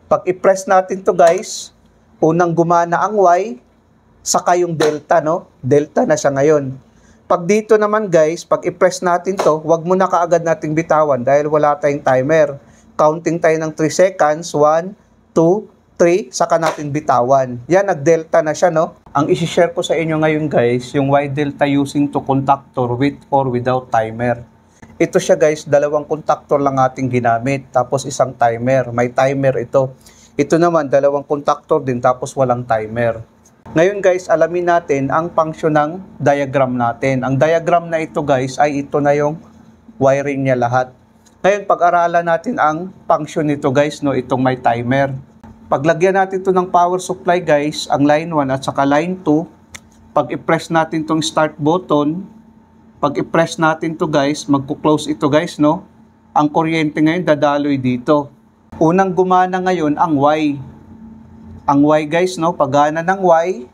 Pag i-press natin to guys, unang gumana ang Y, saka yung delta, no? Delta na siya ngayon. Pag dito naman guys, pag i-press natin to, wag mo na kaagad nating bitawan dahil wala tayong timer. Counting tayo ng 3 seconds, 1, 2, 3, saka natin bitawan. Yan, nag-delta na siya, no? Ang isi-share ko sa inyo ngayon guys, yung Y delta using to contactor with or without timer. Ito siya guys, dalawang contactor lang ating ginamit, tapos isang timer. May timer ito. Ito naman, dalawang contactor din, tapos walang timer. Ngayon guys, alamin natin ang function ng diagram natin. Ang diagram na ito guys, ay ito na yung wiring niya lahat. Ngayon, pag-aralan natin ang function nito guys, no, itong may timer. Paglagyan natin ito ng power supply guys, ang line 1 at saka line 2, pag i-press natin itong start button, pag i-press natin to guys, magko-close ito guys, no? Ang kuryente ngayon dadaloy dito. Unang gumana ngayon ang Y. Ang Y guys, no? Pagana ng Y,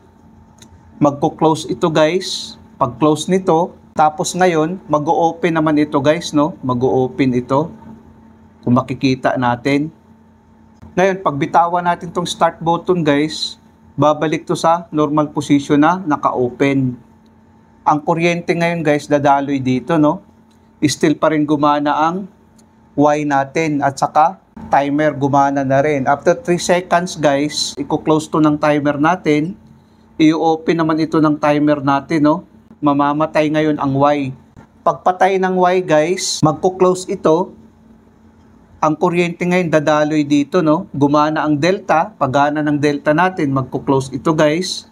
magko-close ito guys. Pag close nito, tapos ngayon, mag-o-open naman ito guys, no? Mag-o-open ito. Kung makikita natin. Ngayon, pag bitawan natin tong start button guys, babalik to sa normal position na naka-open. Ang kuryente ngayon guys, dadaloy dito, no? Still pa rin gumana ang Y natin at saka timer gumana na rin. After 3 seconds guys, i-close to ng timer natin. I-open naman ito ng timer natin, no? Mamamatay ngayon ang Y. Pagpatay ng Y guys, magko-close ito. Ang kuryente ngayon dadaloy dito, no? Gumana ang delta. Pagana ng delta natin, magko-close ito guys.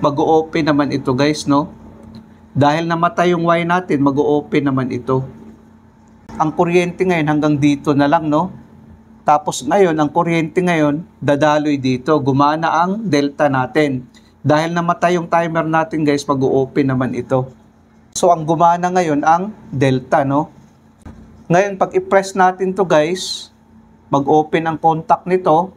Mag-open naman ito guys, no? Dahil namatay yung Y natin, mag-o-open naman ito. Ang kuryente ngayon hanggang dito na lang, no? Tapos ngayon, ang kuryente ngayon, dadaloy dito. Gumana ang delta natin. Dahil namatay yung timer natin, guys, mag-o-open naman ito. So, ang gumana ngayon, ang delta, no? Ngayon, pag i-press natin to guys, mag-open ang contact nito.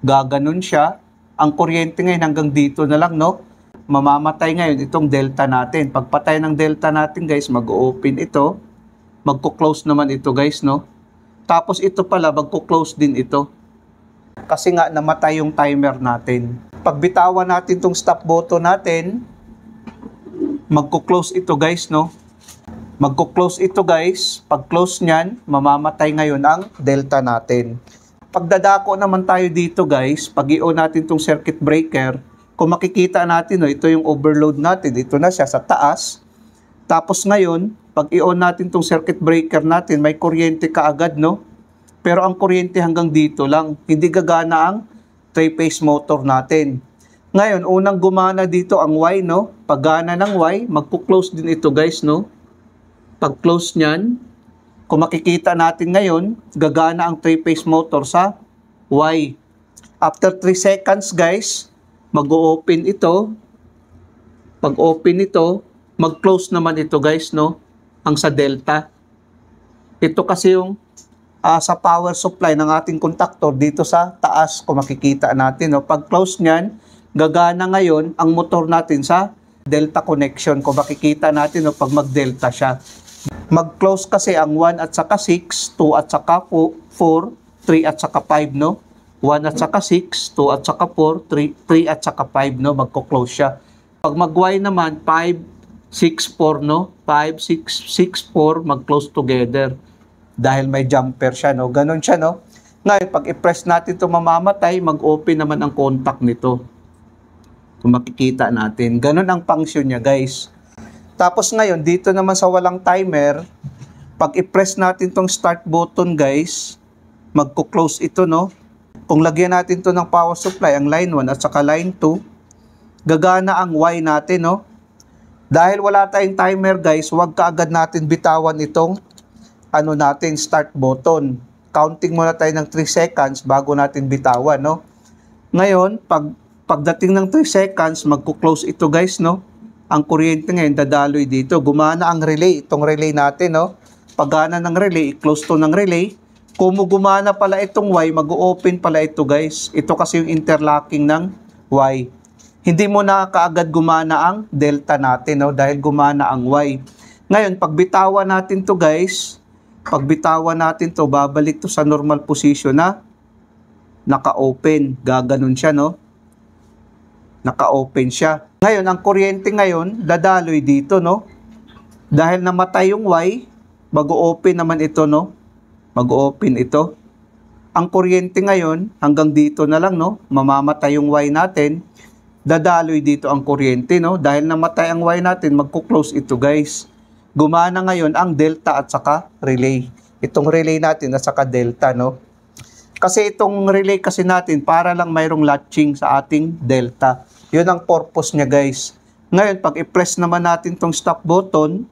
Gaganon siya. Ang kuryente ngayon hanggang dito na lang, no? Mamamatay ngayon itong delta natin. Pagpatay ng delta natin guys, mag-open ito. Magko-close naman ito guys, no? Tapos ito pala, magko-close din ito. Kasi nga namatay yung timer natin. Pag bitawan natin itong stop button natin, magko-close ito guys, no? Magko-close ito guys. Pag close niyan, mamamatay ngayon ang delta natin. Pagdadako naman tayo dito guys, pag i-on natin itong circuit breaker, kung makikita natin, no, ito yung overload natin. Ito na siya sa taas. Tapos ngayon, pag i-on natin itong circuit breaker natin, may kuryente kaagad, no? Pero ang kuryente hanggang dito lang. Hindi gagana ang 3-phase motor natin. Ngayon, unang gumana dito ang Y, no? Pagana ng Y, magpo-close din ito guys, no? Pag close niyan, kung makikita natin ngayon, gagana ang 3-phase motor sa Y. After 3 seconds guys, mag-o-open ito. Pag open ito, mag-close naman ito guys, no? Ang sa delta. Ito kasi yung sa power supply ng ating contactor dito sa taas, kung makikita natin, no? Pag close niyan, gagana ngayon ang motor natin sa delta connection. Kung makikita natin, no? Pag mag-delta siya. Mag-close kasi ang 1 at saka 6, 2 at saka 4, 3 at saka 5, no? 1 at saka 6, 2 at saka 4, 3 at saka 5, no? Magko-close siya. Pag mag-Y naman, 5, 6, 4, no? 5, 6, 6, 4, mag-close together. Dahil may jumper siya, no? Ganon siya, no? Ngayon, pag i-press natin ito mamamatay, mag-open naman ang contact nito. Kung makikita natin. Ganon ang function niya, guys. Tapos ngayon, dito naman sa walang timer, pag i-press natin itong start button, guys, magko-close ito, no? Kung lagyan natin to ng power supply, ang line 1 at saka line 2, gagana ang Y natin, no? Dahil wala tayong timer guys, huwag kaagad natin bitawan itong start button. Counting muna tayo ng 3 seconds bago natin bitawan, no? Ngayon, pagdating ng 3 seconds, magko-close ito guys, no? Ang kuryente ngayon dadaloy dito. Gumana ang relay, itong relay natin, no? Pagana ng relay, i-close to ng relay. Kung gumana pala itong Y, mag-o-open pala ito guys. Ito kasi yung interlocking ng Y. Hindi mo na kaagad gumana ang delta natin, no? Dahil gumana ang Y. Ngayon, pag bitawan natin to guys, pag bitawan natin to, babalik to sa normal position na naka-open. Gaganon siya, no? Naka-open siya. Ngayon, ang kuryente ngayon, dadaloy dito, no? Dahil namatay yung Y, mag-open naman ito, no? Mag-open ito. Ang kuryente ngayon, hanggang dito na lang, no? Mamamatay yung Y natin. Dadaloy dito ang kuryente, no? Dahil namatay ang Y natin, magkuklose ito, guys. Gumana ngayon ang delta at saka relay. Itong relay natin at saka delta, no? Kasi itong relay kasi natin, para lang mayroong latching sa ating delta. Yun ang purpose niya, guys. Ngayon, pag i-press naman natin itong stop button,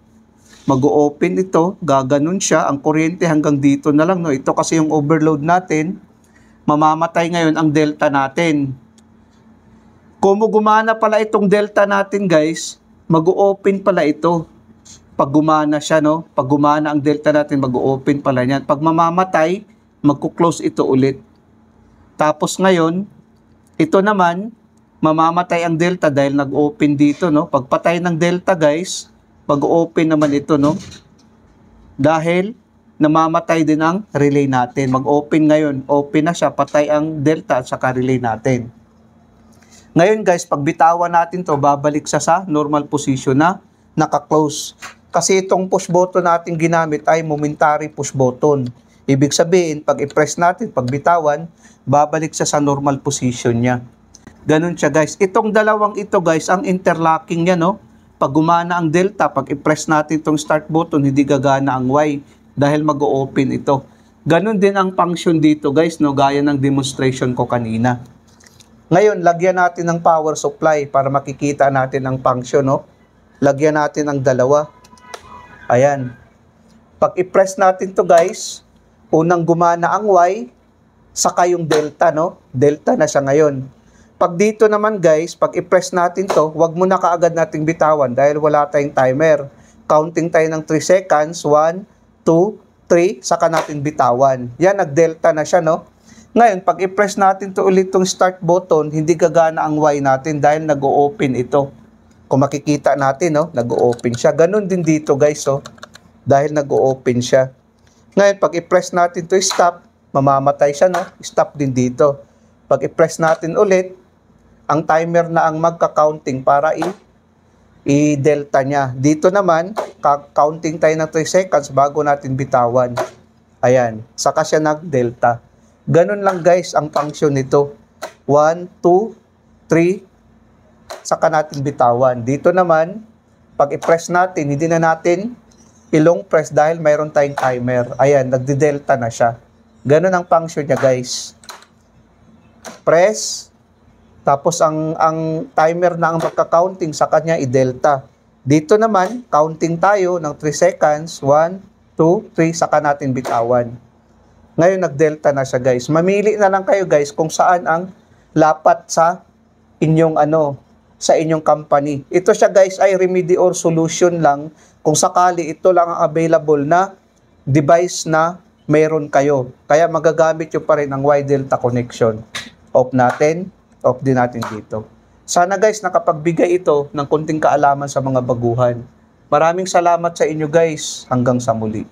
mag-open ito, gaganon siya. Ang kuryente hanggang dito na lang, no? Ito kasi yung overload natin. Mamamatay ngayon ang delta natin. Kung gumana pala itong delta natin, guys, mag-open pala ito. Pag gumana siya, no? Pag gumana ang delta natin, mag-open pala niyan. Pag mamamatay, magkuklose ito ulit. Tapos ngayon, ito naman, mamamatay ang delta dahil nag-open dito, no? Pag patay ng delta, guys, mag-open naman ito, no? Dahil namamatay din ang relay natin. Mag-open ngayon. Open na siya, patay ang delta at saka relay natin. Ngayon, guys, pag bitawan natin to, babalik siya sa normal position na naka-close. Kasi itong push button natin ginamit ay momentary push button. Ibig sabihin, pag i-press natin, pag bitawan, babalik siya sa normal position niya. Ganun siya, guys. Itong dalawang ito, guys, ang interlocking niya, no? Pag gumana ang delta, pag i-press natin itong start button, hindi gagana ang Y dahil mag-open ito. Ganun din ang function dito, guys, no? Gaya ng demonstration ko kanina. Ngayon, lagyan natin ng power supply para makikita natin ang function, no? Lagyan natin ng dalawa. Ayan. Pag i-press natin to, guys, unang gumana ang Y, saka yung delta, no? Delta na siya ngayon. Pag dito naman, guys, pag i-press natin to, wag mo na kaagad nating bitawan dahil wala tayong timer. Counting tayo ng 3 seconds. 1, 2, 3, saka natin bitawan. Yan, nag-delta na siya, no? Ngayon, pag i-press natin to ulit tong start button, hindi gagana ang Y natin dahil nag-o-open ito. Kung makikita natin, no, nag-o-open siya. Ganun din dito, guys, oh, dahil nag-o-open siya. Ngayon, pag i-press natin to stop, mamamatay siya, no? Stop din dito. Pag i-press natin ulit, ang timer na ang magka-counting para i-delta niya. Dito naman, counting tayo ng 3 seconds bago natin bitawan. Ayan, saka siya nag-delta. Ganun lang, guys, ang function nito. 1, 2, 3, saka natin bitawan. Dito naman, pag i-press natin, hindi na natin i-long press dahil mayroon tayong timer. Ayan, nagdi-delta na siya. Ganun ang function niya, guys. Press, tapos ang timer na ang magka-counting sa kanya i-delta. Dito naman, counting tayo ng 3 seconds. 1, 2, 3, saka natin bitawan. Ngayon, nag-delta na siya, guys. Mamili na lang kayo, guys, kung saan ang lapat sa inyong sa inyong company. Ito siya, guys, ay remedy or solution lang kung sakali ito lang ang available na device na mayroon kayo. Kaya magagamit nyo pa rin ang Y-Delta connection. Off natin, off din natin dito. Sana, guys, nakapagbigay ito ng konting kaalaman sa mga baguhan. Maraming salamat sa inyo, guys. Hanggang sa muli.